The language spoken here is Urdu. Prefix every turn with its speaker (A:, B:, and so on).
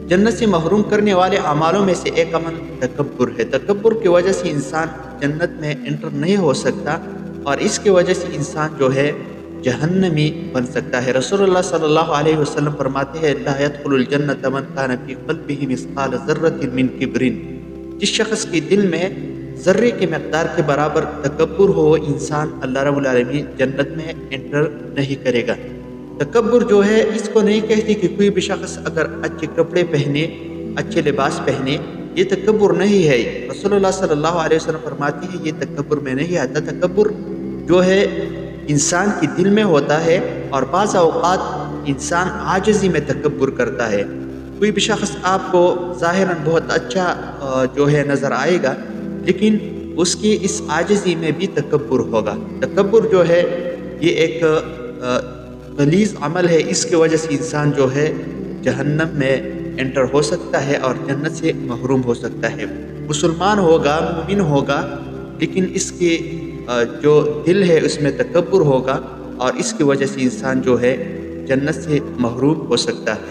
A: جنت سے محروم کرنے والے اعمالوں میں سے ایک عمل تکبر ہے۔ تکبر کی وجہ سے انسان جنت میں انٹر نہیں ہو سکتا، اور اس کی وجہ سے انسان جو ہے جہنمی بن سکتا ہے۔ رسول اللہ صلی اللہ علیہ وسلم فرماتے ہیں لا يدخل الجنت من كان في قلبه مثقال ذرة من کبر۔ جس شخص کے دل میں ذرے کے مقدار کے برابر تکبر ہو، انسان اللہ رب العالمین جنت میں انٹر نہیں کرے گا۔ تکبر جو ہے اس کو نہیں کہتے کہ کوئی بھی شخص اگر اچھے کپڑے پہنے، اچھے لباس پہنے، یہ تکبر نہیں ہے۔ رسول اللہ صلی اللہ علیہ وسلم فرماتے ہیں یہ تکبر میں نہیں آتا۔ تکبر جو ہے انسان کے دل میں ہوتا ہے، اور بعض اوقات انسان عاجزی میں تکبر کرتا ہے۔ کوئی بھی شخص آپ کو ظاہراً بہت اچھا جو ہے نظر آئے گا، لیکن اس کی اس عاجزی میں بھی تکبر ہوگا۔ تکبر جو ہے یہ ایک غلیظ عمل ہے، اس کی وجہ سے انسان جو ہے جہنم میں انٹر ہو سکتا ہے اور جنت سے محروم ہو سکتا ہے۔ مسلمان ہوگا، مومن ہوگا، لیکن اس کے جو دل ہے اس میں تکبر ہوگا، اور اس کی وجہ سے انسان جو ہے جنت سے محروم ہو سکتا ہے۔